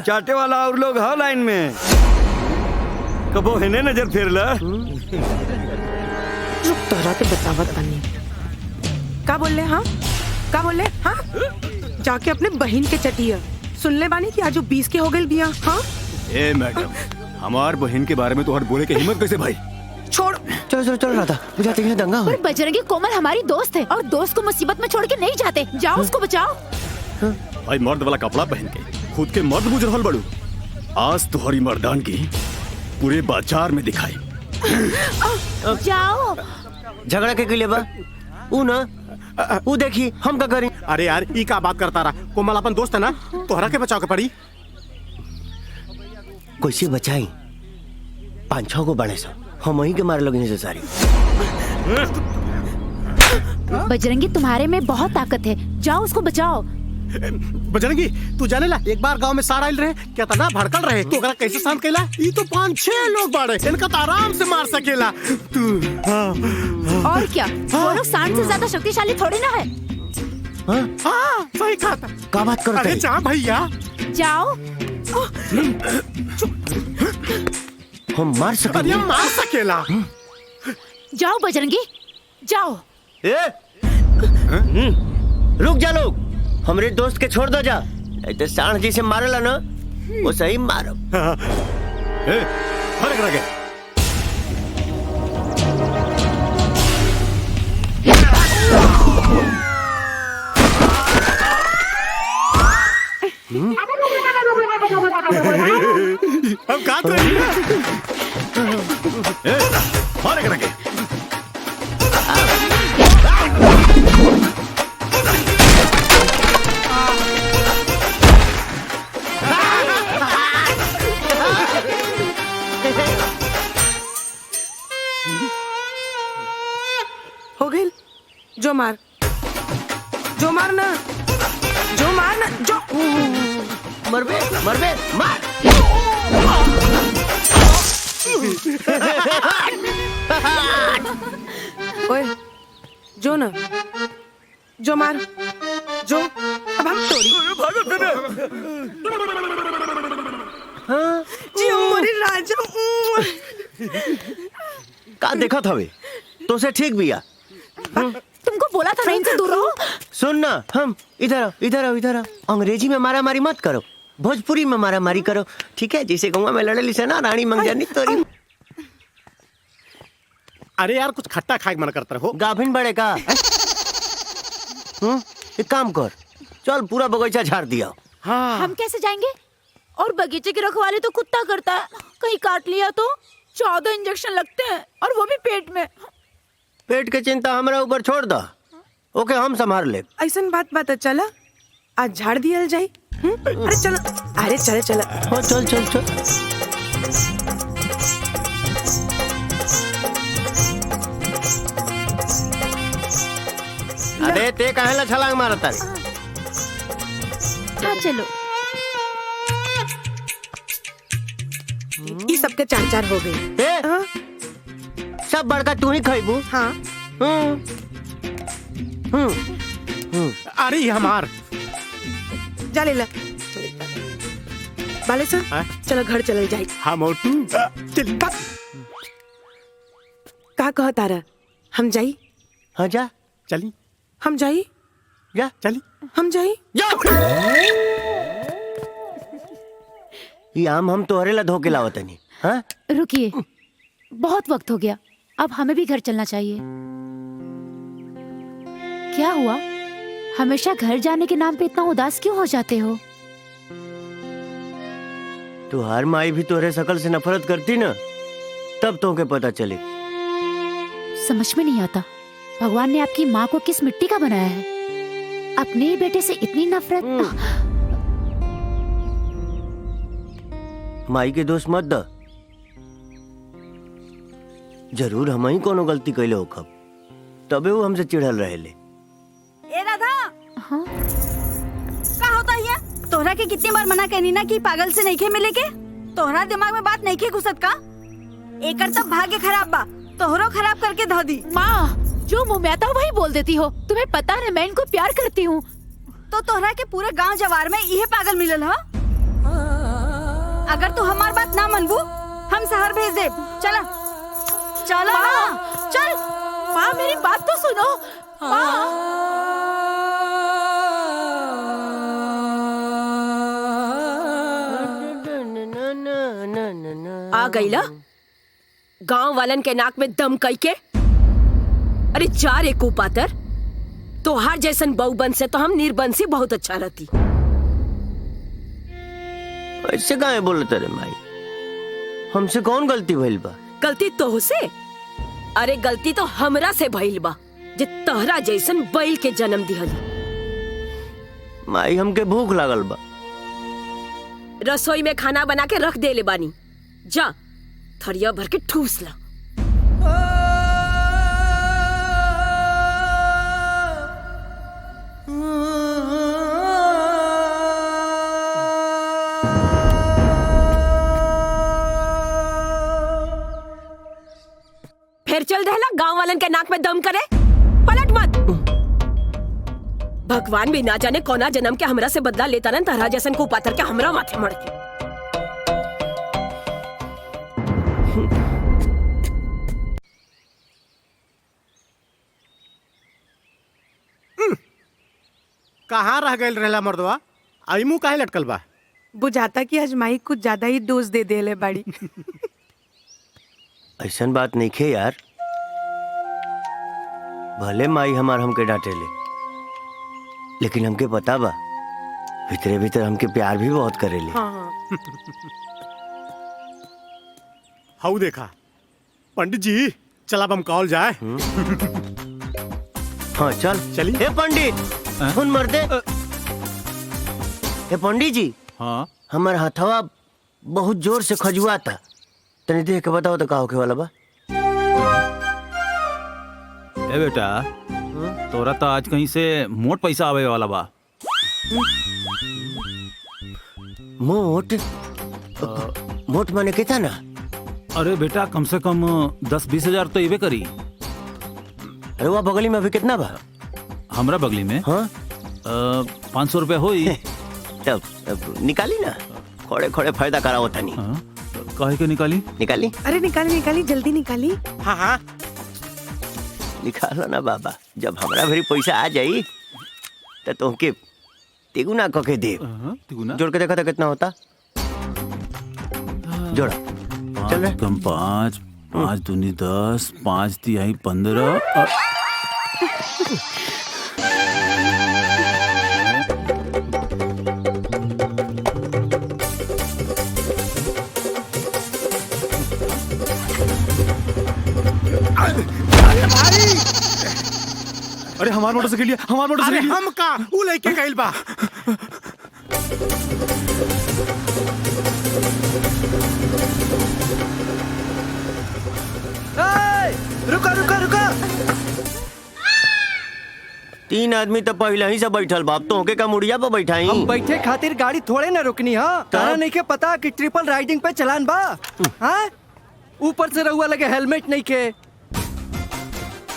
चाटे वाला और लोग है लाइन में। कबो हेने नजर फेर ला। तोहरा के बतावत बनी का बोल ले? हाँ का बोल ले? हाँ जाके अपने बहन के चटिया सुन ले बानी कि आज 20 के हो गए बिया। हाँ ए मैडम, हमार बहन के बारे में तो हर बोले के हिम्मत कैसे भाई? छोड़। चलो चलो चलो राधा, बुझाते हैं दंगा हो। पर बजरंगी कोमल हमारी दोस्त है और दोस्त को मुसीबत में छोड़ के नहीं जाते। जाओ उसको बचाओ। भाई मर्द वाला कपड़ा पहन के खुद के मर्द बुझ रहल बड़ू। आज तुम्हारी मर्दानगी पूरे बाजार में दिखाई। जाओ। झगड़ा के लिए बा ऊ ना ऊ देखी हम का करी। अरे यार ई का बात करता रहा। कोमल अपन दोस्त है ना, तोहरा के बचाव के पड़ी। कैसे बचाई? 5-6 को बड़े सो हम वहीं के मारे लगने से सारी। बजरंगी तुम्हारे में बहुत ताकत है, जाओ उसको बचाओ। बजरंगी तू जाने ला, एक बार गांव में सारा आइल रहे, क्या तना भड़कल रहे, तो ओकरा कैसे शांत कैला? ई तो 5-6 लोग बाड़े, इनका तो आराम से मार सकेला तू। और क्या वो लोग सांड से ज्यादा शक्तिशाली थोड़ी ना है। हाँ सही कहा था। क्या बात करते? अरे जा भैया जाओ। हम मार सकेंगे। अरे मार सकेला। जाओ बजरंगी जाओ। रुक जा लोग, हमरे दोस्त के छोड़ दो जा। ऐसे सांड जी से मारेला ना वो सही मारो। फर्क रह गया। हम कहा फर्क रह गया। हो गई। जो मार जो मारना जो मारना जो मरबे मरबे मार। ओए जो ना जो मार जो। अब हम तोड़ी जी हमारी राजा। का देखा था वे तो से ठीक बिया। तुमको बोला था ना इनसे दूर रहो। सुन ना, हम इधर आओ इधर आओ इधर आओ। अंग्रेजी में मारा मारी मत करो, भोजपुरी में मारा मारी करो, ठीक है? जैसे गाँव में लड़े से ना रानी मंगजानी तोरी। अरे यार कुछ खट्टा खाए मन करता रहो। गाभिन बड़े का एक काम कर, चल पूरा बगीचा झाड़ दिया। हाँ हम कैसे जाएंगे? और बगीचे की रखवाली तो कुत्ता करता है, कहीं काट लिया तो 14 इंजेक्शन लगते हैं और वो भी पेट में। पेट के चिंता हमारा ऊपर छोड़ दो, ओके हम संभाल ले। ऐसन बात चला आज झाड़ दिया जाए। अरे चलो, अरे चल चल हो चल चल चल। अरे ते काहेला छलांग मारता रे? हाँ चलो। ये सबके 4-4 हो गए। ए, हाँ सब बड़का तू ही खाइबू। हाँ अरे ये हमार जा ले ला। बाले सर चलो घर चल जाए। हाँ मोटू चल। का कह तारा हम जाई? हाँ जा चली हम जाई जा चली हम जाई। ये आम हम तोहरे ला धोके लावत नहीं। हाँ रुकिए, बहुत वक्त हो गया, अब हमें भी घर चलना चाहिए। क्या हुआ? हमेशा घर जाने के नाम पे इतना उदास क्यों हो जाते हो? तू हर माई भी तोहरे शकल से नफरत करती ना, तब तो के पता चले। समझ में नहीं आता, भगवान ने आपकी माँ को किस मिट्टी का बनाया है? अपने ही बेटे से इतनी नफरत। माई के दोस्त मत द, जरूर हम ही कोनो गलती कैले हो कब, तबे वो हमसे चिढ़ल रहे ले। ए राधा, हाँ? का होता है? तोहरा के कितनी बार मना कहनी ना कि पागल से नहीं खे मिले के? तोहरा दिमाग में बात नहीं खे घुसत का? एकर तब भाग्य खराब बा, तोहरो खराब करके धो दी। माँ, जो मुँह में आता वही बोल देती हो। तुम्हें पता है मैं इनको प्यार करती हूँ। तो तोहरा के पूरे गांव जवार में यही पागल मिलल है। अगर तू हमार बात ना मनबू हम शहर भेज दे। चला चला ना, चल। माँ मेरी बात तो सुनो। आ गईला गांव वालन के नाक में दम कई के। अरे जा रे कुपातर, तोहार जैसन बहुबन से तो हम निर्बंसी बहुत अच्छा रहती। ऐसे काहे बोलत रे माई? हमसे कौन गलती भइल बा? गलती तो से? अरे गलती तो हमरा से भइल बा जे तहरा जैसन बैल के जन्म दिहली। माई हमके भूख लागल बा। रसोई में खाना बना के रख दे ले बानी, जा थरिया भर के ठूस ला। फिर चल देला गांव वालन के नाक में दम करे। पलट मत। भगवान भी ना जाने कौना जन्म के हमरा से बदला लेता न तहरा जैसन को पातर के हमरा माथे मड़ के। कहाँ रह गए रहला मर्दवा? आई मुँह काहे लटकल बा? बुझाता कि अजमाई कुछ ज्यादा ही डोज दे देले बाड़ी। ऐसन बात नहीं खे यार। भले माई हमार हमके डांटेले, लेकिन हमके पता बा भीतरे भीतर हमके प्यार भी बहुत करेले। हाँ। हाउ देखा पंडित जी, चला बम कॉल जाए। हाँ चल चली। हे पंडित सुन मर्दे। हे पंडित जी, हाँ हमार हथवा बहुत जोर से खजुआ था, तनी देख के बताओ तो का होके वाला बा। ए बेटा, तोरा तो आज कहीं से मोट पैसा आवे वाला बा। मोट? मोट माने कितना ना? अरे बेटा, कम से कम 10-20 हजार तो इवे करी। अरे वह बगली में अभी कितना बा? हमरा बगली में हाँ 500 रुपया होई। तब निकाली ना, खोड़े खोड़े फायदा कराओ तनी। हाँ, काहे के निकाली? निकाली? अरे निकाली निकाली, जल्दी निकाली। हाँ हाँ निकालो ना बाबा। जब हमरा भरी पैसा आ जाई तो तुमके तिगुना कह के दे। तिगुना? जोड़ के देखा था कितना होता। जोड़ा। चल रे। 5, 5 दूनी 10, 5 तिहाई 15। अरे हमार मोटरसाइकिल लिया, हमार अरे मोटरसाइकिल। हम का ऊ लेके गइल बा। रुका रुका रुका। 3 आदमी तो पहले ही से बैठल बाप, तो होके का मुड़िया पे बैठाई। हम बैठे खातिर गाड़ी थोड़े ना रुकनी। हाँ तारा नहीं के पता कि ट्रिपल राइडिंग पे चलान बा। हाँ ऊपर से रहुआ लगे हेलमेट नहीं के।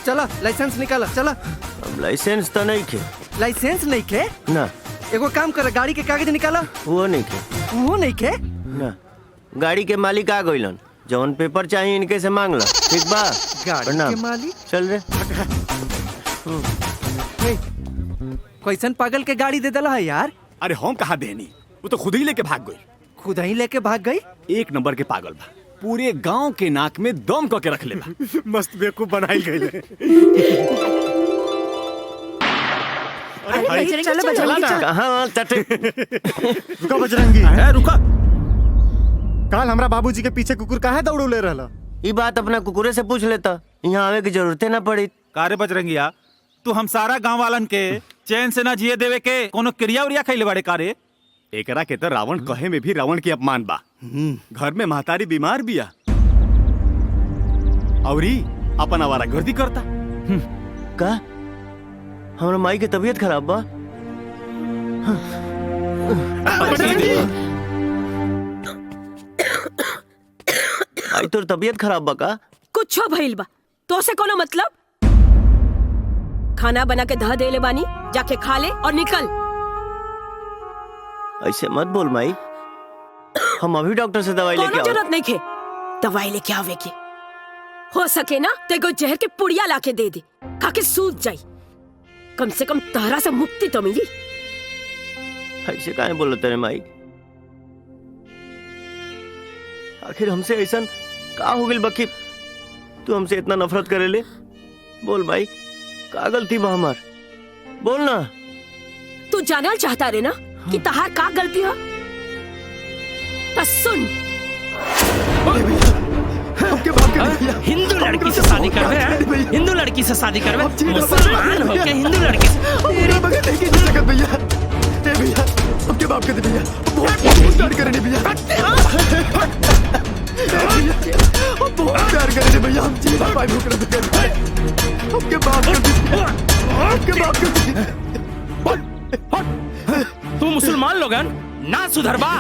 चला लाइसेंस निकाला। चला। अब लाइसेंस तो नहीं खे। लाइसेंस नहीं के ना, एगो काम कर, गाड़ी के कागज निकाला। वो नहीं खे। वो नहीं के ना, गाड़ी के मालिक आ गइलन, जौन पेपर चाहिए इनके से मांग लो। ठीक बा? गाड़ी प्रणाम। के मालिक? चल रे। कैसन पागल के गाड़ी दे दला है यार। अरे हम कहाँ देनी, वो तो खुद ही लेके भाग गई। खुद ही लेके भाग गई। 1 नंबर के पागल बा, पूरे गांव के नाक में दम करके रख ले बा। मस्त बेवकूफ बनाई गइल। अरे चलो बजरंगी चल। कहाँ तटे? रुका बजरंगी। रुका। काल हमरा बाबूजी के पीछे कुकुर काहे दौड़ले रहला? ये बात अपना कुकुरे से पूछ लेता, यहाँ आवे की जरूरते ना पड़ी। कारे बजरंगिया, तू हम सारा गांव वालन के चैन से ना जिए देवे के कोनो क्रिया उरिया खैले बाड़े कारे? एकरा के तो रावण कहे में भी रावण के अपमान बा। घर में महतारी बीमार बिया औरी अपन आवारागर्दी करता। का हमरा माई के तबीयत खराब बा? आई तोर तबीयत खराब बा का? कुछ भइल बा तो से कोनो मतलब? खाना बना के धा दे ले बानी, जाके खा ले और निकल। ऐसे मत बोल माई। हम अभी डॉक्टर से दवाई कोनो लेके जरूरत नहीं खे दवाई लेके आवे की। हो सके ना तेको जहर के पुड़िया लाके दे दे, खाके सूझ जाई। कम से कम तहरा से मुक्ति तो मिली। ऐसे काहे बोलो तेरे माई? आखिर हमसे ऐसा का हो गइल बकी तू हमसे इतना नफरत करे ले? बोल भाई, का गलती बा हमार? बोल ना। तू जानल चाहता रे ना कि तहार का गलती हो? तो सुन, हिंदू लड़की से शादी करवे हैं? हिंदू लड़की से शादी करवे? मुसलमान होके हिंदू लड़की से? मेरे बगल नहीं की जगह भैया। ए भैया, अब के बाप के दे भैया। बहुत प्यार करे भैया। बहुत प्यार करे भैया। हम जी भाई भूख रहे थे। अब के बाप के दे। अब के बाप के दे। तू मुसलमान लोगन ना सुधरबा?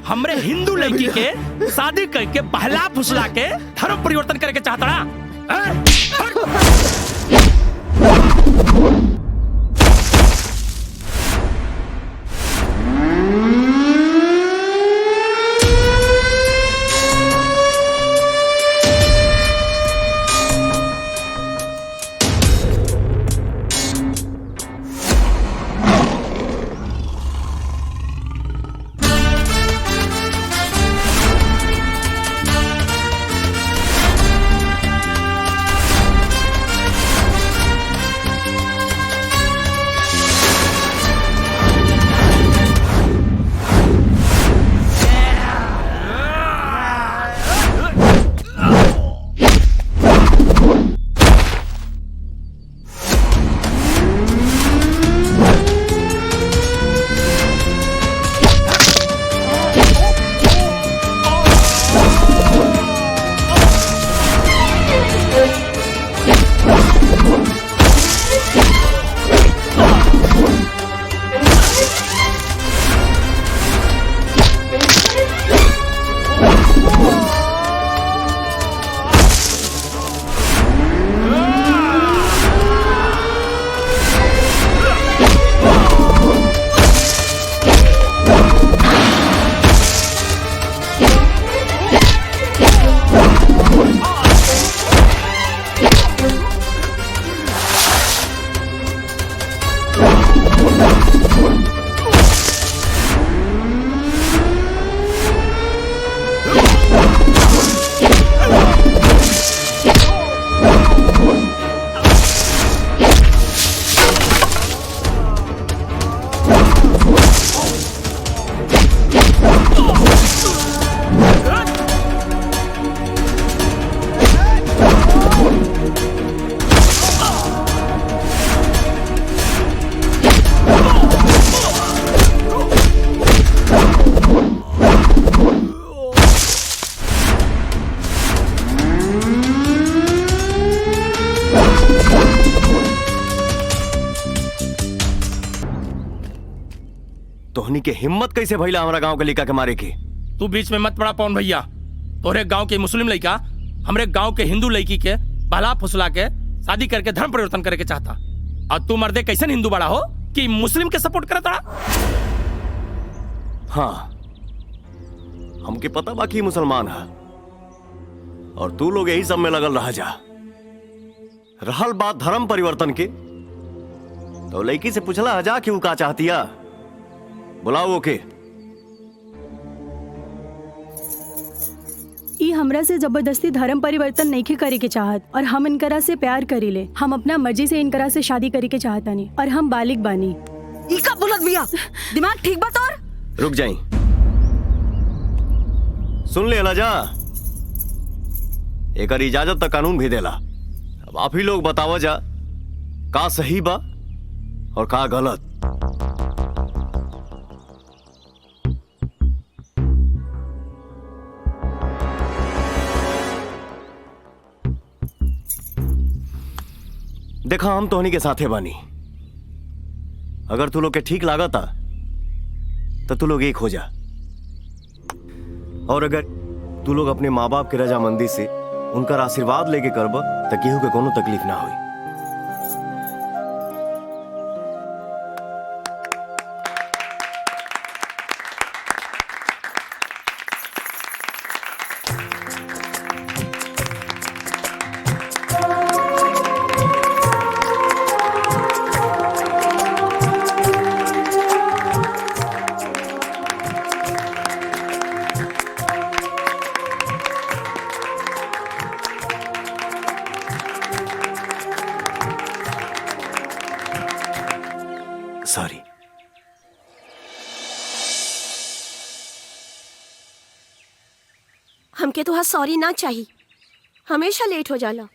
हमरे हिंदू लड़की के शादी करके बहला फुसला के धर्म परिवर्तन करके चाहता ना? तोहनी के हिम्मत कैसे भइला हमारा गांव के लड़का के मारे के? तू बीच में मत पड़ा पवन भैया। तोरे गांव के मुस्लिम लड़का हमरे गांव के हिंदू लड़की के बहला फुसला के शादी करके धर्म परिवर्तन करे के चाहता। और तू मर्दे कैसे हिंदू बड़ा हो कि मुस्लिम के सपोर्ट करता? हाँ, हमके पता बाकी मुसलमान है और तू लोग यही सब में लगल रह जा। रहल बात धर्म परिवर्तन के, तो लड़की से पूछला जा कि वो का चाहतिया। बुलाओ ओके। ई हमरा से जबरदस्ती धर्म परिवर्तन नहीं करे के चाहत और हम इनकरा से प्यार करीले। हम अपना मर्जी से इनकरा से शादी करे के चाहतानी और हम बालिग बानी। ई का बोलत बिया? दिमाग ठीक बा तोर? रुक जाई, सुन ले जा। एक इजाजत तक कानून भी देला। अब आप ही लोग बताओ जा का सही बा और का गलत। देखा, हम तोहनी के साथे बानी। अगर तू लोग के ठीक लागता तो तू लोग एक हो जा, और अगर तू लोग अपने माँ बाप के रजामंदी से उनका आशीर्वाद लेके करब तो केहू के कोनो तकलीफ ना हुई। सॉरी। हमके तो सॉरी ना चाहिए, हमेशा लेट हो जाला।